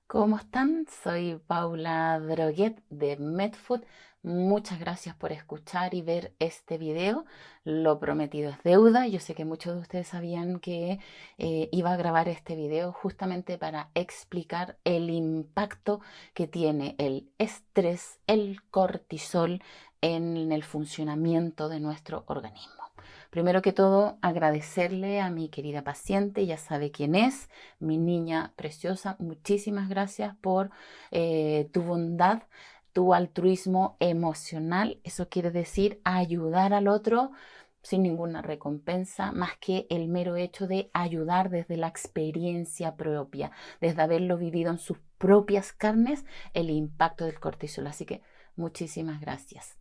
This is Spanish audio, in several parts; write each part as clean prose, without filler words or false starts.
¿Cómo están? Soy Paula Droguet de MedFood. Muchas gracias por escuchar y ver este video. Lo prometido es deuda. Yo sé que muchos de ustedes sabían que iba a grabar este video justamente para explicar el impacto que tiene el estrés, el cortisol en el funcionamiento de nuestro organismo. Primero que todo, agradecerle a mi querida paciente, ya sabe quién es, mi niña preciosa. Muchísimas gracias por tu bondad, tu altruismo emocional. Eso quiere decir ayudar al otro sin ninguna recompensa, más que el mero hecho de ayudar desde la experiencia propia, desde haberlo vivido en sus propias carnes, el impacto del cortisol. Así que muchísimas gracias.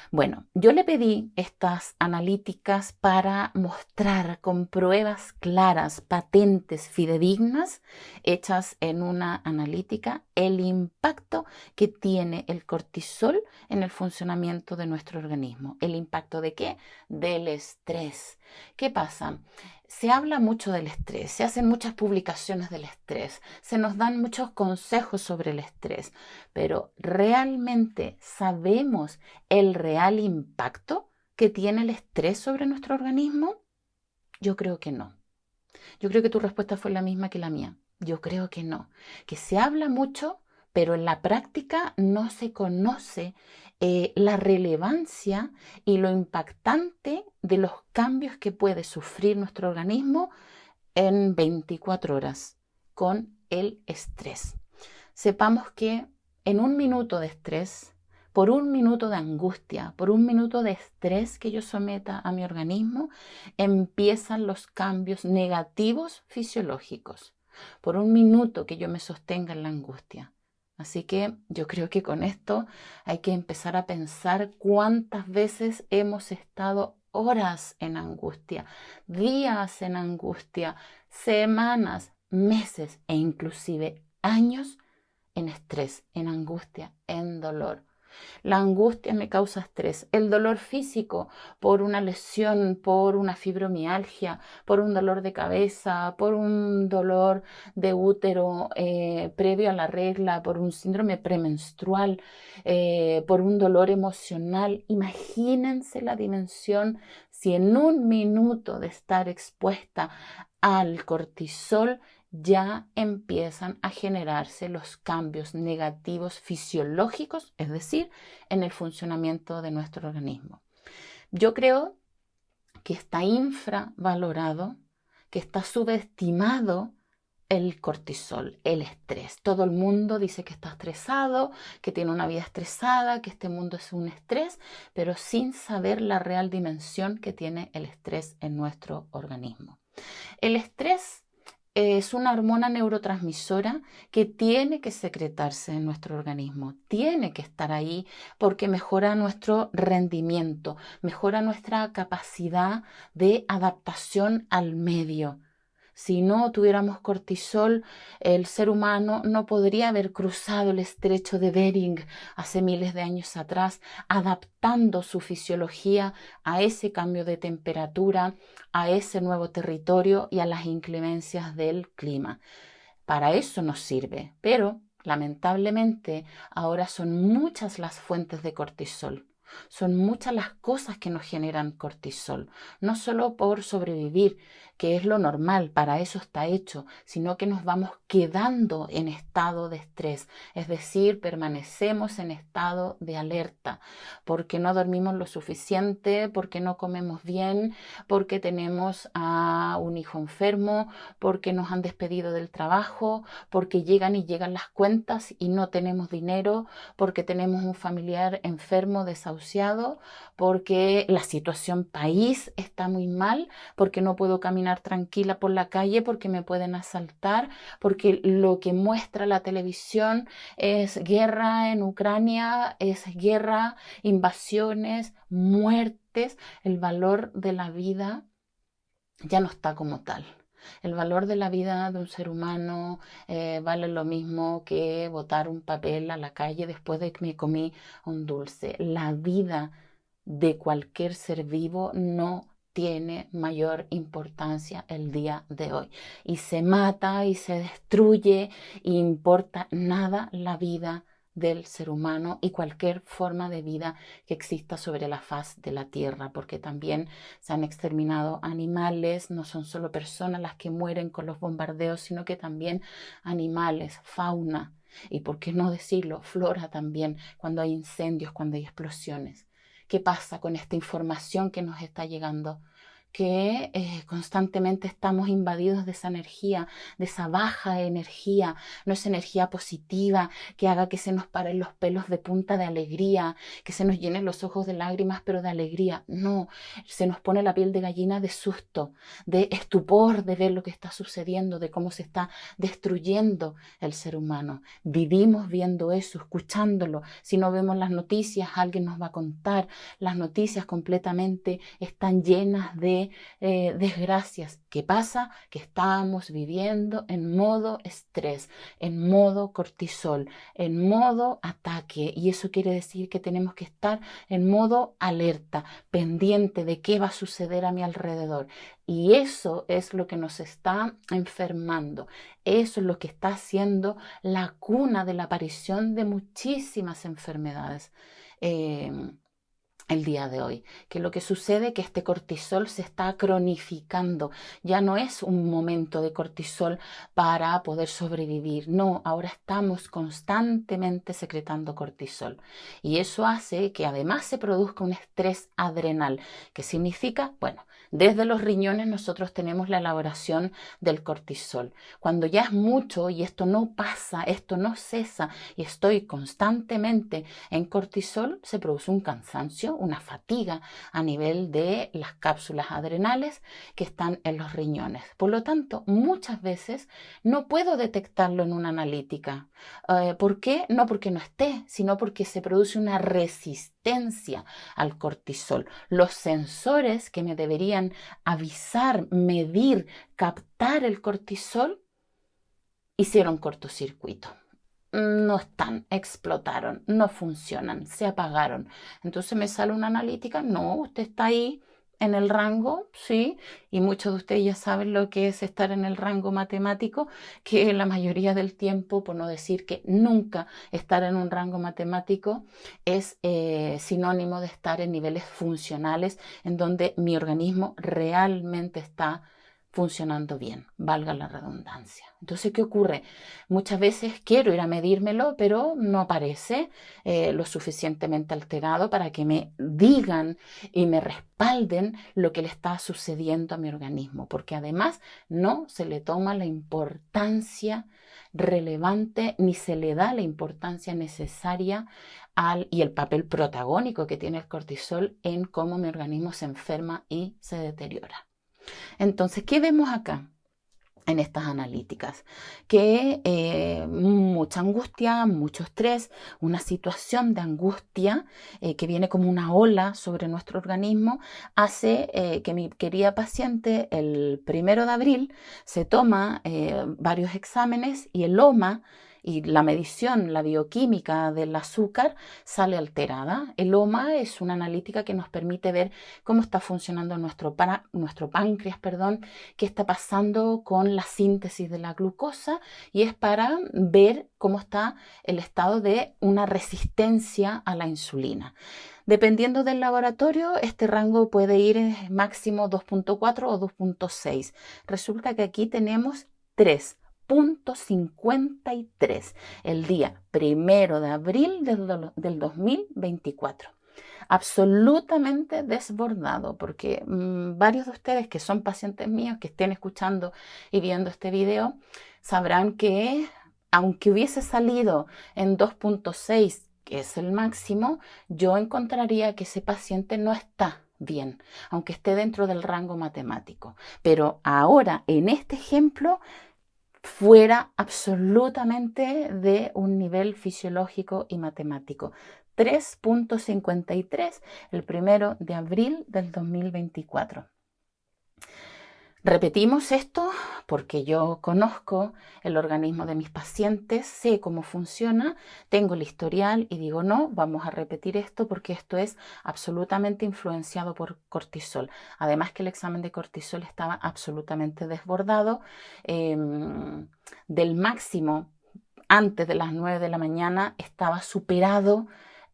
Bueno, yo le pedí estas analíticas para mostrar con pruebas claras, patentes, fidedignas, hechas en una analítica, el impacto que tiene el cortisol en el funcionamiento de nuestro organismo. ¿El impacto de qué? Del estrés. ¿Qué pasa? Se habla mucho del estrés, se hacen muchas publicaciones del estrés, se nos dan muchos consejos sobre el estrés, pero ¿realmente sabemos el real impacto que tiene el estrés sobre nuestro organismo? Yo creo que no. Yo creo que tu respuesta fue la misma que la mía. Yo creo que no. Que se habla mucho, pero en la práctica no se conoce la relevancia y lo impactante de los cambios que puede sufrir nuestro organismo en 24 horas con el estrés. Sepamos que en un minuto de estrés, por un minuto de angustia, por un minuto de estrés que yo someta a mi organismo, empiezan los cambios negativos fisiológicos. Por un minuto que yo me sostenga en la angustia. Así que yo creo que con esto hay que empezar a pensar cuántas veces hemos estado horas en angustia, días en angustia, semanas, meses e inclusive años en estrés, en angustia, en dolor. La angustia me causa estrés. El dolor físico por una lesión, por una fibromialgia, por un dolor de cabeza, por un dolor de útero previo a la regla, por un síndrome premenstrual, por un dolor emocional. Imagínense la dimensión si en un minuto de estar expuesta al cortisol ya empiezan a generarse los cambios negativos fisiológicos, es decir, en el funcionamiento de nuestro organismo. Yo creo que está infravalorado, que está subestimado el cortisol, el estrés. Todo el mundo dice que está estresado, que tiene una vida estresada, que este mundo es un estrés, pero sin saber la real dimensión que tiene el estrés en nuestro organismo. El estrés es una hormona neurotransmisora que tiene que secretarse en nuestro organismo, tiene que estar ahí porque mejora nuestro rendimiento, mejora nuestra capacidad de adaptación al medio. Si no tuviéramos cortisol, el ser humano no podría haber cruzado el estrecho de Bering hace miles de años atrás, adaptando su fisiología a ese cambio de temperatura, a ese nuevo territorio y a las inclemencias del clima. Para eso nos sirve, pero lamentablemente ahora son muchas las fuentes de cortisol. Son muchas las cosas que nos generan cortisol, no solo por sobrevivir, que es lo normal, para eso está hecho, sino que nos vamos quedando en estado de estrés, es decir, permanecemos en estado de alerta, porque no dormimos lo suficiente, porque no comemos bien, porque tenemos a un hijo enfermo, porque nos han despedido del trabajo, porque llegan y llegan las cuentas y no tenemos dinero, porque tenemos un familiar enfermo, desahuciado, porque la situación país está muy mal, porque no puedo caminar tranquila por la calle, porque me pueden asaltar, porque lo que muestra la televisión es guerra en Ucrania, es guerra, invasiones, muertes. El valor de la vida ya no está como tal. El valor de la vida de un ser humano vale lo mismo que botar un papel a la calle después de que me comí un dulce. La vida de cualquier ser vivo no tiene mayor importancia el día de hoy. Y se mata y se destruye, y importa nada la vida del ser humano y cualquier forma de vida que exista sobre la faz de la tierra, porque también se han exterminado animales, no son solo personas las que mueren con los bombardeos, sino que también animales, fauna y, por qué no decirlo, flora también, cuando hay incendios, cuando hay explosiones. ¿Qué pasa con esta información que nos está llegando? Que constantemente estamos invadidos de esa energía, de esa baja energía, no es energía positiva que haga que se nos paren los pelos de punta de alegría, que se nos llenen los ojos de lágrimas, pero de alegría. No, se nos pone la piel de gallina de susto, de estupor de ver lo que está sucediendo, de cómo se está destruyendo el ser humano. Vivimos viendo eso, escuchándolo. Si no vemos las noticias, alguien nos va a contar. Las noticias completamente están llenas de desgracias. ¿Qué pasa? Que estamos viviendo en modo estrés, en modo cortisol, en modo ataque, y eso quiere decir que tenemos que estar en modo alerta, pendiente de qué va a suceder a mi alrededor. Y eso es lo que nos está enfermando, eso es lo que está haciendo la cuna de la aparición de muchísimas enfermedades el día de hoy, que lo que sucede es que este cortisol se está cronificando, ya no es un momento de cortisol para poder sobrevivir, no, ahora estamos constantemente secretando cortisol y eso hace que además se produzca un estrés adrenal, que significa, bueno, desde los riñones nosotros tenemos la elaboración del cortisol, cuando ya es mucho y esto no pasa, esto no cesa y estoy constantemente en cortisol, se produce un cansancio, una fatiga a nivel de las cápsulas adrenales que están en los riñones. Por lo tanto, muchas veces no puedo detectarlo en una analítica. ¿Por qué? No porque no esté, sino porque se produce una resistencia al cortisol. Los sensores que me deberían avisar, medir, captar el cortisol, hicieron cortocircuito. No están, explotaron, no funcionan, se apagaron. Entonces me sale una analítica, no, usted está ahí en el rango, sí, y muchos de ustedes ya saben lo que es estar en el rango matemático, que la mayoría del tiempo, por no decir que nunca estar en un rango matemático, es sinónimo de estar en niveles funcionales en donde mi organismo realmente está funcionando bien, valga la redundancia. Entonces, ¿qué ocurre? Muchas veces quiero ir a medírmelo, pero no aparece lo suficientemente alterado para que me digan y me respalden lo que le está sucediendo a mi organismo, porque además no se le toma la importancia relevante ni se le da la importancia necesaria y el papel protagónico que tiene el cortisol en cómo mi organismo se enferma y se deteriora. Entonces, ¿qué vemos acá en estas analíticas? Que mucha angustia, mucho estrés, una situación de angustia que viene como una ola sobre nuestro organismo, hace que mi querida paciente el 1 de abril se toma varios exámenes y el OMA y la medición, la bioquímica del azúcar sale alterada. El OMA es una analítica que nos permite ver cómo está funcionando nuestro páncreas, qué está pasando con la síntesis de la glucosa, y es para ver cómo está el estado de una resistencia a la insulina. Dependiendo del laboratorio, este rango puede ir máximo 2.4 o 2.6. Resulta que aquí tenemos 3.53 el día 1 de abril del 2024. Absolutamente desbordado, porque varios de ustedes que son pacientes míos, que estén escuchando y viendo este video, sabrán que aunque hubiese salido en 2.6, que es el máximo, yo encontraría que ese paciente no está bien, aunque esté dentro del rango matemático. Pero ahora, en este ejemplo, fuera absolutamente de un nivel fisiológico y matemático. 3.53 el 1 de abril del 2024. Repetimos esto porque yo conozco el organismo de mis pacientes, sé cómo funciona, tengo el historial y digo, no, vamos a repetir esto porque esto es absolutamente influenciado por cortisol. Además que el examen de cortisol estaba absolutamente desbordado, del máximo antes de las 9 de la mañana estaba superado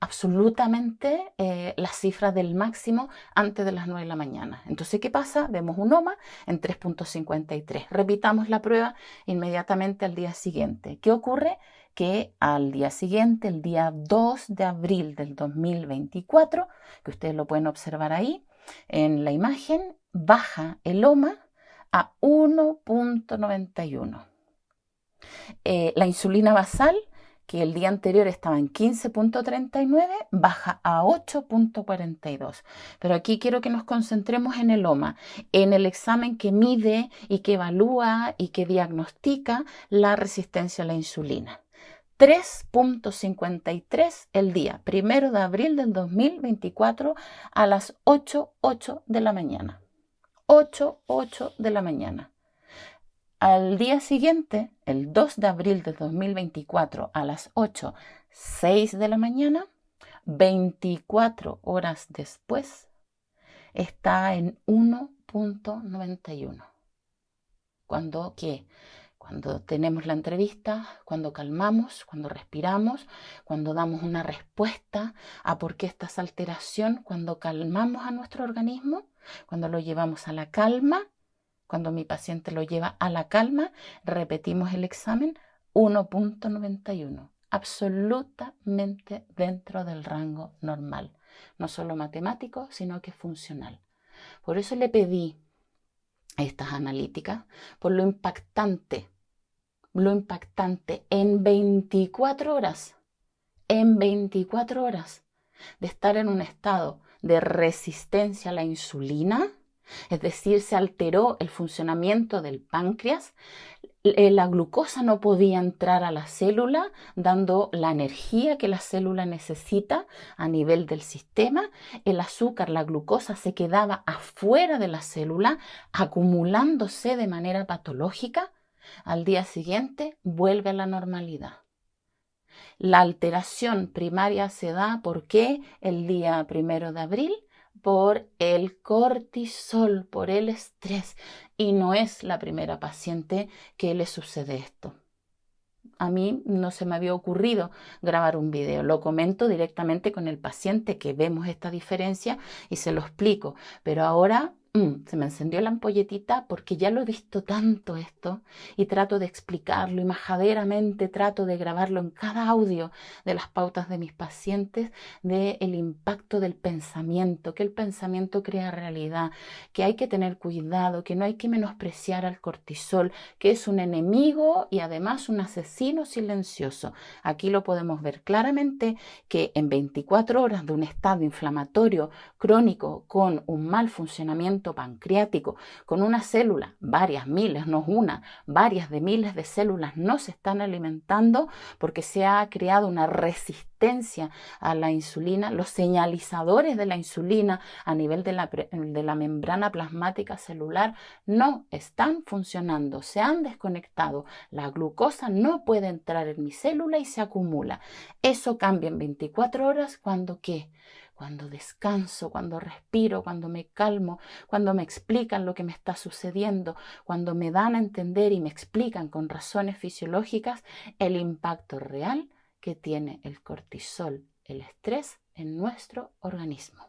absolutamente las cifras del máximo antes de las 9 de la mañana. Entonces, ¿qué pasa? Vemos un OMA en 3.53. Repitamos la prueba inmediatamente al día siguiente. ¿Qué ocurre? Que al día siguiente, el día 2 de abril del 2024, que ustedes lo pueden observar ahí en la imagen, baja el OMA a 1.91. La insulina basal, que el día anterior estaba en 15.39, baja a 8.42. Pero aquí quiero que nos concentremos en el OMA, en el examen que mide y que evalúa y que diagnostica la resistencia a la insulina. 3.53 el día, 1 de abril del 2024 a las 8:08 de la mañana. 8:08 de la mañana. Al día siguiente, el 2 de abril de 2024 a las 8:06 de la mañana, 24 horas después, está en 1.91. ¿Cuándo qué? Cuando tenemos la entrevista, cuando calmamos, cuando respiramos, cuando damos una respuesta a por qué esta alteración, cuando calmamos a nuestro organismo, cuando lo llevamos a la calma. Cuando mi paciente lo lleva a la calma, repetimos el examen 1.91, absolutamente dentro del rango normal, no solo matemático, sino que funcional. Por eso le pedí estas analíticas, por lo impactante en 24 horas, de estar en un estado de resistencia a la insulina. Es decir, se alteró el funcionamiento del páncreas, la glucosa no podía entrar a la célula dando la energía que la célula necesita a nivel del sistema, el azúcar, la glucosa se quedaba afuera de la célula acumulándose de manera patológica. Al día siguiente vuelve a la normalidad. La alteración primaria se da porque el día 1 de abril por el cortisol, por el estrés, y no es la primera paciente que le sucede esto. A mí no se me había ocurrido grabar un video, lo comento directamente con el paciente que vemos esta diferencia y se lo explico, pero ahora se me encendió la ampolletita porque ya lo he visto tanto esto y trato de explicarlo y majaderamente trato de grabarlo en cada audio de las pautas de mis pacientes, del impacto del pensamiento, que el pensamiento crea realidad, que hay que tener cuidado, que no hay que menospreciar al cortisol, que es un enemigo y además un asesino silencioso. Aquí lo podemos ver claramente que en 24 horas de un estado inflamatorio crónico con un mal funcionamiento pancreático, con una célula, varias miles, no una, varias de miles de células no se están alimentando porque se ha creado una resistencia a la insulina, los señalizadores de la insulina a nivel de la membrana plasmática celular no están funcionando, se han desconectado, la glucosa no puede entrar en mi célula y se acumula. Eso cambia en 24 horas cuando ¿qué? Cuando descanso, cuando respiro, cuando me calmo, cuando me explican lo que me está sucediendo, cuando me dan a entender y me explican con razones fisiológicas el impacto real que tiene el cortisol, el estrés en nuestro organismo.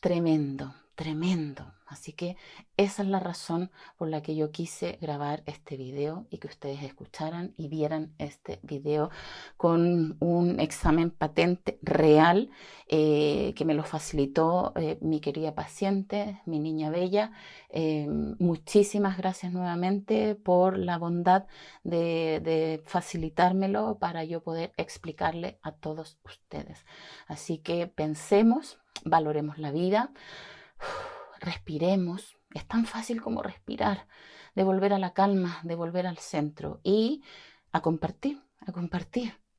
Tremendo, tremendo. Así que esa es la razón por la que yo quise grabar este video y que ustedes escucharan y vieran este video con un examen patente real que me lo facilitó mi querida paciente, mi niña bella. Muchísimas gracias nuevamente por la bondad de facilitármelo para yo poder explicarle a todos ustedes. Así que pensemos, valoremos la vida. Respiremos, es tan fácil como respirar, de volver a la calma, de volver al centro y a compartir,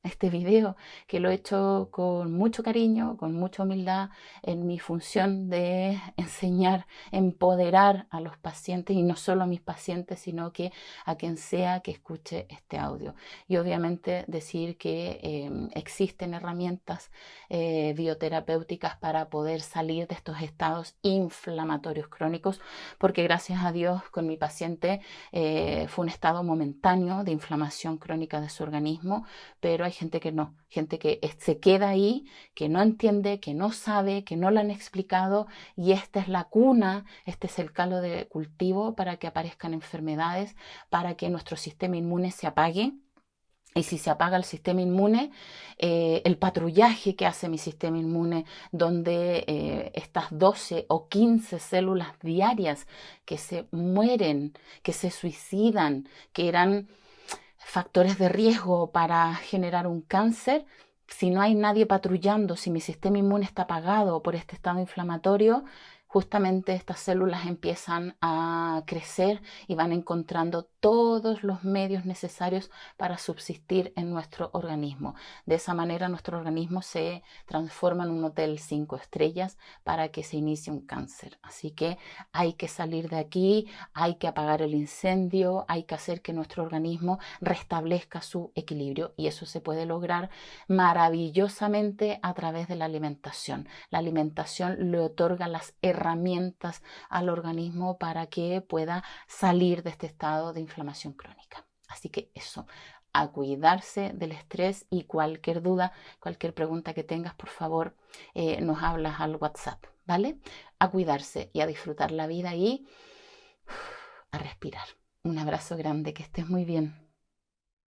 este video, que lo he hecho con mucho cariño, con mucha humildad, en mi función de enseñar, empoderar a los pacientes, y no solo a mis pacientes, sino que a quien sea que escuche este audio. Y obviamente decir que existen herramientas bioterapéuticas para poder salir de estos estados inflamatorios crónicos, porque gracias a Dios con mi paciente fue un estado momentáneo de inflamación crónica de su organismo, pero hay gente que no, gente que se queda ahí, que no entiende, que no sabe, que no lo han explicado, y esta es la cuna, este es el caldo de cultivo para que aparezcan enfermedades, para que nuestro sistema inmune se apague. Y si se apaga el sistema inmune, el patrullaje que hace mi sistema inmune, donde estas 12 o 15 células diarias que se mueren, que se suicidan, que eran factores de riesgo para generar un cáncer, si no hay nadie patrullando, si mi sistema inmune está apagado por este estado inflamatorio, justamente estas células empiezan a crecer y van encontrando todos los medios necesarios para subsistir en nuestro organismo. De esa manera nuestro organismo se transforma en un hotel 5 estrellas para que se inicie un cáncer. Así que hay que salir de aquí, hay que apagar el incendio, hay que hacer que nuestro organismo restablezca su equilibrio, y eso se puede lograr maravillosamente a través de la alimentación. La alimentación le otorga las herramientas al organismo para que pueda salir de este estado de inflamación crónica. Así que eso, a cuidarse del estrés, y cualquier duda, cualquier pregunta que tengas, por favor, nos hablas al WhatsApp, ¿vale? A cuidarse y a disfrutar la vida y a respirar. Un abrazo grande, que estés muy bien.